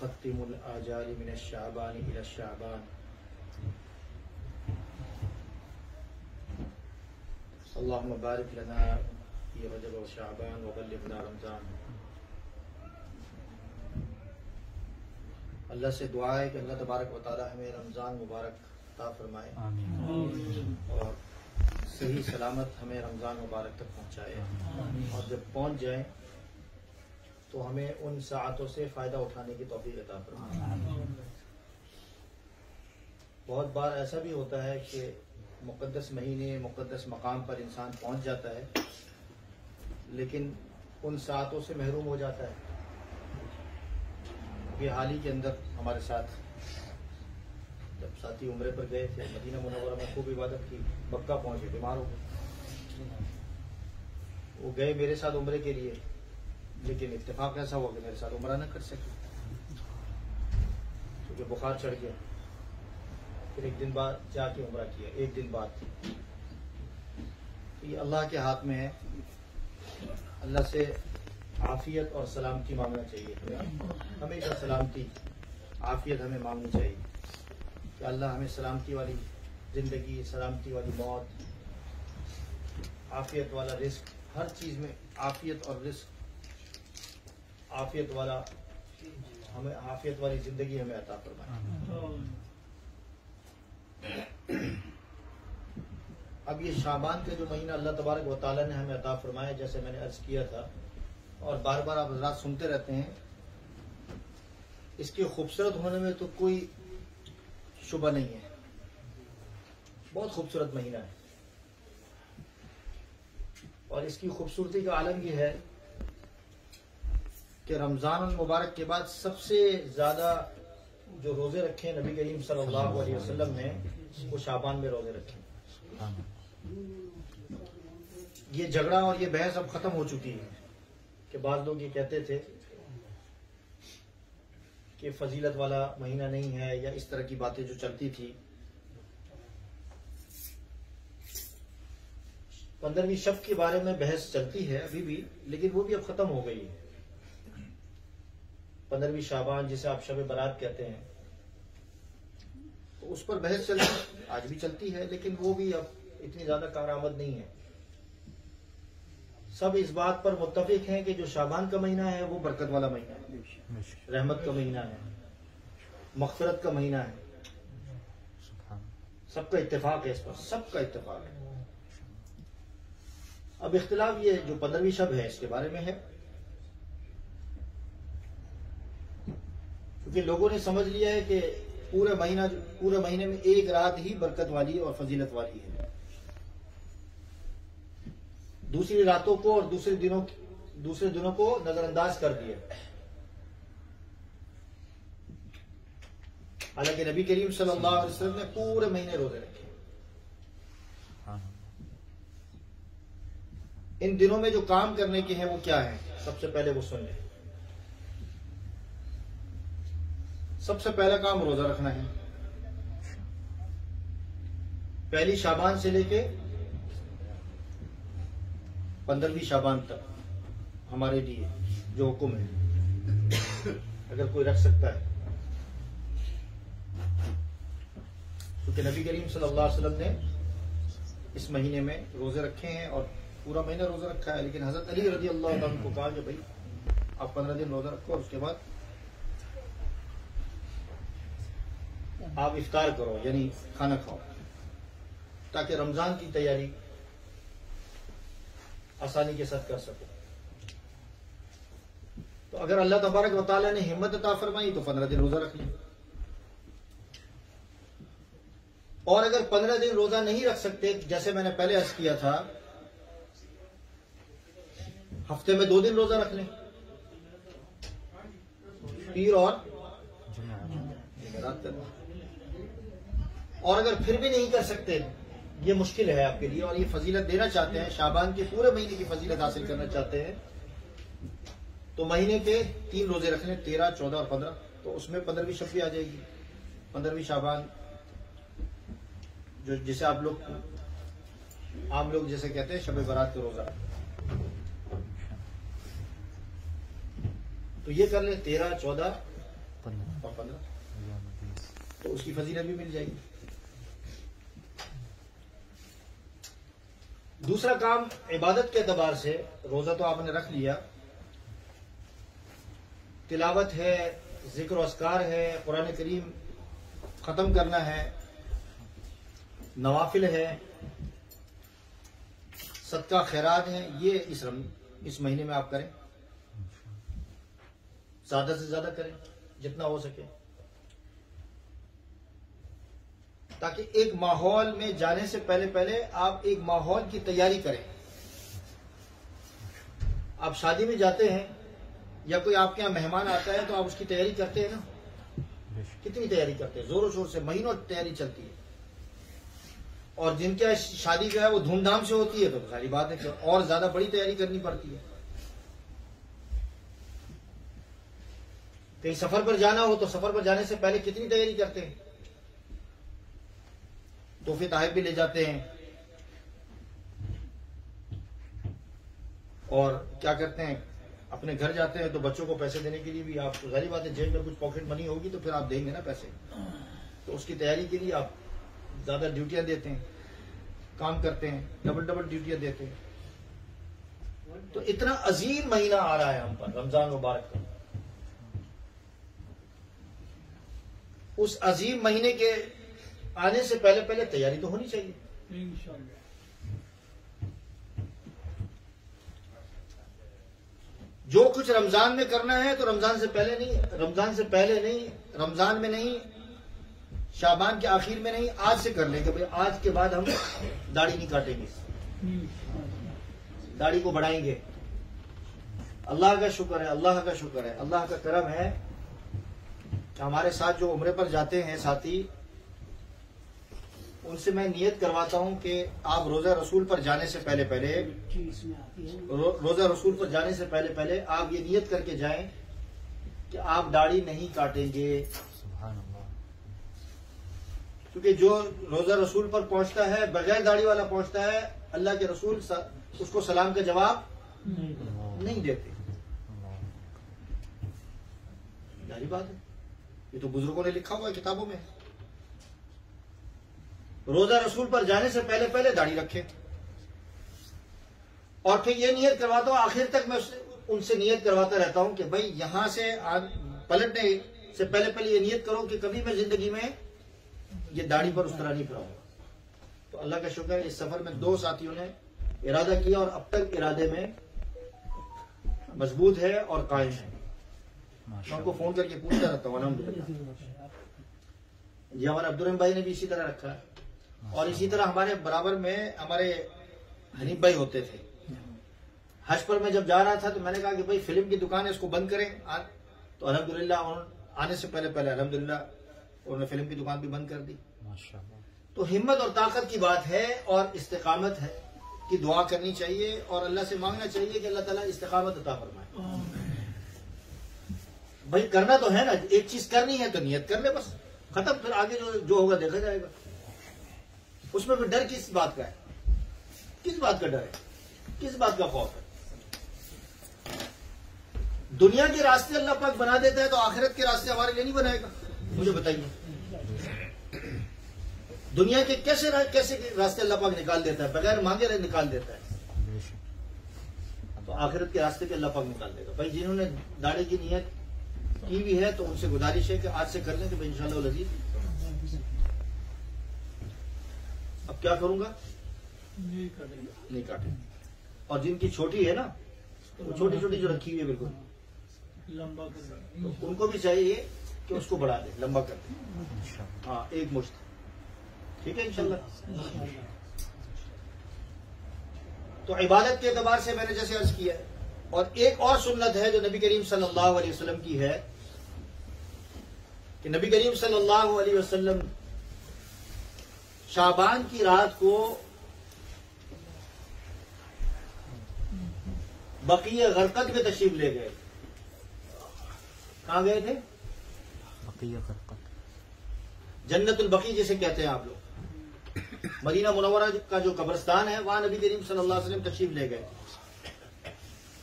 मुखत्तिमुल आजाली मिनश शाबान इला शाबान अल्लाहुम्मा बारिक लना फी रजब व शाबान व बल्लिगना रमजान। अल्लाह से दुआ है कि अल्लाह तबारक व तआला हमें रमज़ान मुबारक अता फरमाए और सही सलामत हमें रमज़ान मुबारक तक पहुँचाए, और जब पहुँच जाए तो हमें उन साअतों से फ़ायदा उठाने की तौफीक अता फरमाए। बहुत बार ऐसा भी होता है कि मुक़द्दस महीने मुक़द्दस मकाम पर इंसान पहुँच जाता है लेकिन उन साअतों से महरूम हो जाता है। ये हाल ही के अंदर हमारे साथ जब साथी उम्रे पर गए थे, मदीना मुनव्वरा में खूब इबादत की, मक्का पहुंचे, बीमार हो गए। वो गए मेरे साथ उम्रे के लिए, लेकिन इत्तेफाक ऐसा हुआ कि मेरे साथ उम्रा न कर सके क्योंकि बुखार चढ़ गया। फिर एक दिन बाद जाके उम्रा किया, एक दिन बाद। तो ये अल्लाह के हाथ में है, अल्लाह से आफियत और सलामती मांगना चाहिए। हमेशा सलामती आफियत हमें मांगनी चाहिए कि अल्लाह हमें सलामती वाली ज़िंदगी, सलामती वाली मौत, आफियत वाला रिस्क, हर चीज़ में आफियत और रिस्क, आफियत वाला हमें आफियत वाली ज़िंदगी हमें अता फरमाए। अब ये शाबान का जो महीना अल्लाह तबारक व तआला ने हमें अता फरमाया, जैसे मैंने अर्ज़ किया था और बार बार आप हज़रात सुनते रहते हैं, इसके खूबसूरत होने में तो कोई शुबा नहीं है। बहुत खूबसूरत महीना है और इसकी खूबसूरती का आलम यह है कि रमज़ान मुबारक के बाद सबसे ज़्यादा जो रोज़े रखे नबी करीम सल्लल्लाहु अलैहि वसल्लम ने, वो शाबान में रोज़े रखे। ये झगड़ा और ये बहस अब खत्म हो चुकी है कि बाद लोग ये कहते थे कि फजीलत वाला महीना नहीं है या इस तरह की बातें जो चलती थी। 15वीं शब के बारे में बहस चलती है अभी भी, लेकिन वो भी अब खत्म हो गई है। 15वीं शाबान जिसे आप शब बारात कहते हैं, तो उस पर बहस चलती, आज भी चलती है, लेकिन वो भी अब इतनी ज्यादा कारआमद नहीं है। सब इस बात पर मुत्तफिक हैं कि जो शाबान का महीना है वो बरकत वाला महीना है, रहमत का महीना है, मग़फ़िरत का महीना है। सबका इत्तेफाक है इस पर, सबका इत्तेफाक है। अब इख्तिलाफ ये जो 15वीं शब है इसके बारे में है, क्योंकि लोगों ने समझ लिया है कि पूरे महीने में एक रात ही बरकत वाली और फजीलत वाली है। दूसरी रातों को और दूसरे दिनों को नजरअंदाज कर दिया। हालांकि नबी करीम सल्लल्लाहु अलैहि वसल्लम ने पूरे महीने रोजे रखे। इन दिनों में जो काम करने के हैं वो क्या है, सबसे पहले वो सुन लें। सबसे पहला काम रोजा रखना है। पहली शाबान से लेके 15वीं शाबान तक हमारे लिए जो हुक्म है, अगर कोई रख सकता है, क्योंकि नबी करीम सल्लल्लाहु अलैहि वसल्लम ने इस महीने में रोजे रखे हैं और पूरा महीना रोजा रखा है। लेकिन हजरत अली रज़ी अल्लाह अन्हु को कहा कि भाई आप 15 दिन रोजा रखो और उसके बाद आप इफ्तार करो, यानी खाना खाओ, ताकि रमजान की तैयारी आसानी के साथ कर सको। तो अगर अल्लाह तबारक व तआला ने हिम्मत अता फरमाई तो 15 दिन रोजा रख लें, और अगर 15 दिन रोजा नहीं रख सकते, जैसे मैंने पहले अर्ज किया था, हफ्ते में 2 दिन रोजा रख लें, पीर और जुमेरात करना। और अगर फिर भी नहीं कर सकते, ये मुश्किल है आपके लिए और ये फजीलत देना चाहते हैं, शाबान के पूरे महीने की फजीलत हासिल करना चाहते हैं, तो महीने के 3 रोजे रख लें, 13, 14 और 15। तो उसमें 15वीं शब भी आ जाएगी। 15वीं शाबान जो जिसे आम लोग जैसे कहते हैं शब बारात का रोजा, तो ये कर लें 13, 14 और 15, तो उसकी फजीलत भी मिल जाएगी। दूसरा काम इबादत के एतबार से, रोजा तो आपने रख लिया, तिलावत है, जिक्र अस्कार है, कुरान करीम खत्म करना है, नवाफिल है, सदका खैरात है, ये इस महीने में आप करें, ज्यादा से ज्यादा करें जितना हो सके, ताकि एक माहौल में जाने से पहले पहले आप एक माहौल की तैयारी करें। आप शादी में जाते हैं या कोई आपके यहाँ मेहमान आता है तो आप उसकी तैयारी करते हैं ना, कितनी तैयारी करते हैं, जोरों शोर से, महीनों तैयारी चलती है। और जिनके शादी जो है वो धूमधाम से होती है तो सारी बात है कि और ज्यादा बड़ी तैयारी करनी पड़ती है। कहीं सफर पर जाना हो तो सफर पर जाने से पहले कितनी तैयारी करते हैं, तोहफे तहफ भी ले जाते हैं, और क्या करते हैं, अपने घर जाते हैं तो बच्चों को पैसे देने के लिए भी आप, सारी बात है, जेब में कुछ पॉकेट मनी होगी तो फिर आप देंगे ना पैसे, तो उसकी तैयारी के लिए आप ज्यादा ड्यूटियां देते हैं, काम करते हैं, डबल डबल ड्यूटियां देते हैं। तो इतना अजीम महीना आ रहा है हम पर, रमजान मुबारक का। उस अजीम महीने के आने से पहले पहले तैयारी तो होनी चाहिए। जो कुछ रमजान में करना है तो रमजान से पहले नहीं, रमजान में नहीं, शाबान के आखिर में नहीं, आज से कर लेंगे। भाई आज के बाद हम दाढ़ी नहीं काटेंगे, दाढ़ी को बढ़ाएंगे। अल्लाह का शुक्र है, अल्लाह का शुक्र है, अल्लाह का करम है कि हमारे साथ जो उम्रे पर जाते हैं साथी, उनसे मैं नियत करवाता हूं कि आप रोजा रसूल पर जाने से पहले पहले, रोजा रसूल पर जाने से पहले पहले आप ये नियत करके जाएं कि आप दाढ़ी नहीं काटेंगे। क्योंकि जो रोजा रसूल पर पहुंचता है, बगैर दाढ़ी वाला पहुंचता है, अल्लाह के रसूल उसको सलाम का जवाब नहीं देते। जारी बात है, ये तो बुजुर्गों ने लिखा हुआ है किताबों में। रोजा रसूल पर जाने से पहले पहले दाढ़ी रखें, और फिर ये नियत करवाता हूं, आखिर तक मैं उनसे नियत करवाता रहता हूं कि भाई यहां से पलटने से पहले पहले ये नियत करो कि कभी मैं जिंदगी में ये दाढ़ी पर उस तरह नहीं फिराऊंगा। तो अल्लाह का शुक्र है, इस सफर में 2 साथियों ने इरादा किया और अब तक इरादे में मजबूत है और कायम है। मैं उनको फोन करके पूछता रहता हूँ, अल्हम्दुलिल्लाह। जी, हमारे अब्दुल भाई ने भी इसी तरह रखा है, और इसी तरह हमारे बराबर में हमारे हनीफ भाई होते थे। हज पर मैं जब जा रहा था तो मैंने कहा कि भाई फिल्म की दुकान है, इसको बंद करें। तो अल्हम्दुलिल्लाह आने से पहले पहले अल्हम्दुलिल्लाह उन्होंने फिल्म की दुकान भी बंद कर दी। माशाअल्लाह। तो हिम्मत और ताकत की बात है, और इस्तिकामत है कि दुआ करनी चाहिए और अल्लाह से मांगना चाहिए कि अल्लाह ताला इस्तिकामत अता फरमाए। भाई करना तो है ना, एक चीज करनी है तो नियत कर ले, बस खत्म, फिर आगे जो होगा देखा जाएगा। उसमें फिर डर किस बात का है, किस बात का डर है, किस बात का खौफ है? दुनिया के रास्ते अल्लाह पाक बना देता है तो आखिरत के रास्ते हमारे लिए नहीं बनाएगा? मुझे बताइए, दुनिया के कैसे रास्ते अल्लाह पाक निकाल देता है, बगैर मांगे निकाल देता है, तो आखिरत के रास्ते पे अल्लाह पाक निकाल देगा। भाई जिन्होंने दाढ़ी की नियत की भी है तो उनसे गुजारिश है कि आज से कर लें कि भाई इंशाअल्लाह लजीज। अब क्या करूंगा, नहीं काटेंगे। और जिनकी छोटी है ना, वो छोटी छोटी जो रखी हुई है बिल्कुल लंबा कर, तो उनको भी चाहिए कि उसको बढ़ा दे, लंबा कर दे। हाँ, एक मुश्त, ठीक है इंशाल्लाह। तो इबादत के एतबार से मैंने जैसे अर्ज किया है, और एक और सुन्नत है जो नबी करीम सल्लल्लाहु अलैहि वसल्लम की है कि नबी करीम सल्लल्लाहु अलैहि वसल्लम शाबान की रात को बकीया गरकत में तशरीफ ले गए। कहां गए थे? बकीया गरकत, जन्नतुल बकी जिसे कहते हैं आप लोग, मदीना मुनव्वरा का जो कब्रिस्तान है, वहां नबी करीम सल्लल्लाहु अलैहि वसल्लम तशरीफ ले गए।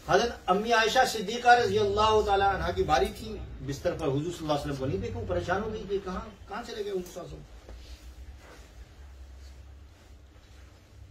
हज़रत अम्मी आयशा सिद्दीका रज़ी अल्लाह तआला अन्हा की बारी थी, बिस्तर पर हुजूर सल्लल्लाहु अलैहि वसल्लम को नहीं देखा, परेशान हो गई कि कहां चले गए हुजूर सल्लल्लाहु अलैहि वसल्लम।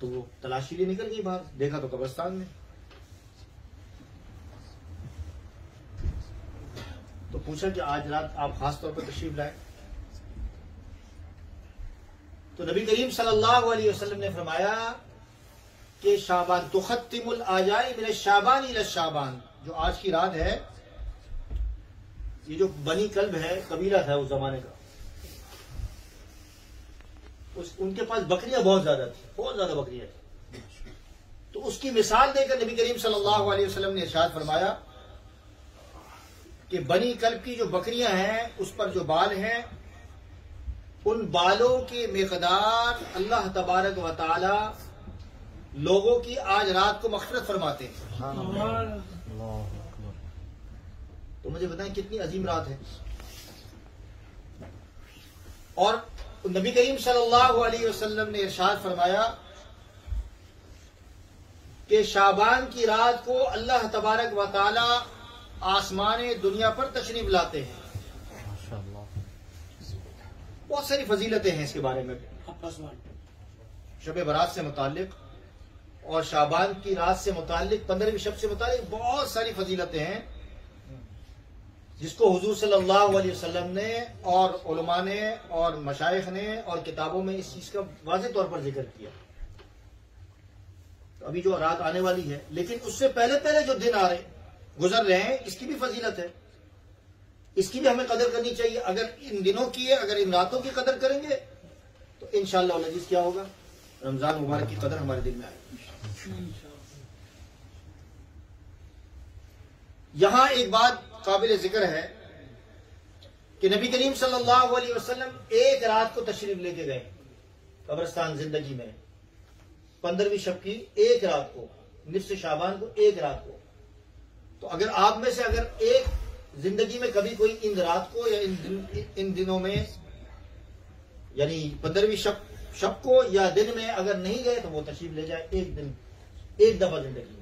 तो वो तलाशी लिए निकल गई बाहर, देखा तो कब्रिस्तान में। तो पूछा कि आज रात आप खास तौर पर तशरीफ लाए। तो नबी करीम सल्लल्लाहु अलैहि वसल्लम ने फरमाया कि शाबान तुखत्तिमुल आजाई मिन शाबान इला शाबान, जो आज की रात है, ये जो बनी कल्ब है, कबीला था उस जमाने का, उनके पास बकरियां बहुत ज्यादा थी, बहुत ज्यादा बकरियां थी। तो उसकी मिसाल देकर नबी करीम सल्लल्लाहु अलैहि वसल्लम ने इरशाद फरमाया कि बनी कल्ब की जो बकरियां हैं, उस पर जो बाल हैं, उन बालों की मिकदार अल्लाह तबारक व तआला लोगों की आज रात को मग़फ़िरत फरमाते हैं। तो मुझे बताएं कितनी अजीम रात है। और नबी करीम सल्लल्लाहु अलैहि वसल्लम ने इरशाद फरमाया कि शाबान की रात को अल्लाह तबारक व तआला आसमान दुनिया पर तशरीफ लाते हैं। बहुत सारी फजीलतें हैं इसके बारे में। शब बरात से मुताल्लिक और शाबान की रात से मुताल्लिक, 15वीं शब से मुताल्लिक बहुत सारी फजीलतें हैं, जिसको हुजूर सल्लल्लाहु अलैहि वसल्लम ने और उलमा ने और मशाइख ने और किताबों में इस चीज का वाज़ेह तौर पर जिक्र किया। तो अभी जो रात आने वाली है, लेकिन उससे पहले पहले जो दिन आ रहे गुजर रहे हैं, इसकी भी फजीलत है, इसकी भी हमें कदर करनी चाहिए। अगर इन दिनों की है, अगर इन रातों की कदर करेंगे तो इंशाअल्लाह अज़ीज़ क्या होगा, रमजान मुबारक की कदर हमारे दिल में आएगी। यहां एक बात काबिल जिक्र है कि नबी करीम सल्लल्लाहु अलैहि वसल्लम एक रात को तशरीफ लेके गए कब्रिस्तान जिंदगी में, 15वीं शब की एक रात को, निस्फ़ शाबान को, एक रात को। तो अगर आप में से अगर एक जिंदगी में कभी कोई इन रात को या इन दिनों में, यानी 15वीं शब को या दिन में अगर नहीं गए, तो वो तशरीफ ले जाए एक दिन, एक दफा जिंदगी में।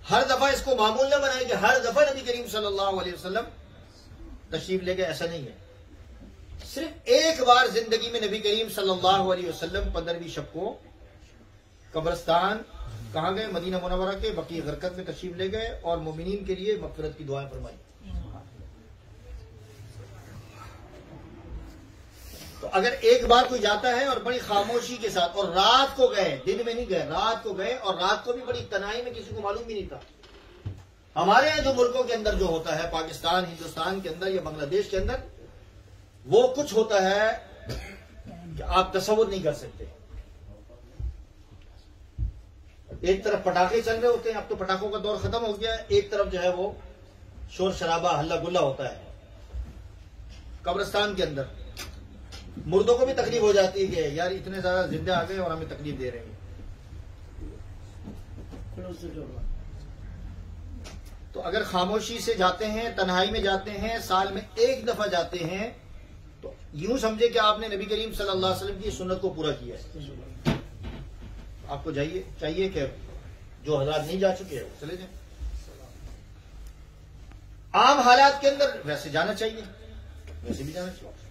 हर दफा इसको मामूल न बनाए कि हर दफा नबी करीम सल्लल्लाहु अलैहि वसल्लम तशरीफ ले गए, ऐसा नहीं है। सिर्फ एक बार जिंदगी में नबी करीम सल्लल्लाहु अलैहि वसल्लम 15वीं शब को कब्रिस्तान कहां गए, मदीना मुनव्वरा के बकी गरकत में तशरीफ ले गए और मोमिनीन के लिए मग़फ़िरत की दुआएं फरमाई। तो अगर एक बार कोई जाता है और बड़ी खामोशी के साथ, और रात को गए, दिन में नहीं गए, रात को गए, और रात को भी बड़ी तनाई में, किसी को मालूम भी नहीं था। हमारे यहाँ जो मुल्कों के अंदर जो होता है, पाकिस्तान, हिंदुस्तान के अंदर या बांग्लादेश के अंदर, वो कुछ होता है कि आप तसव्वुर नहीं कर सकते। एक तरफ पटाखे चल रहे होते हैं, अब तो पटाखों का दौर खत्म हो गया है, एक तरफ जो है वो शोर शराबा हल्ला गुल्ला होता है। कब्रिस्तान के अंदर मुर्दों को भी तकलीफ हो जाती है कि यार इतने ज्यादा जिंदा आ गए और हमें तकलीफ दे रहे हैं। तो अगर खामोशी से जाते हैं, तन्हाई में जाते हैं, साल में एक दफा जाते हैं, तो यूं समझे कि आपने नबी करीम सल्लल्लाहु अलैहि वसल्लम की सुन्नत को पूरा किया है। आपको चाहिए कि जो हज़रात नहीं जा चुके हैं वो चले जाएं। आम हालात के अंदर वैसे जाना चाहिए, वैसे भी जाना चाहिए।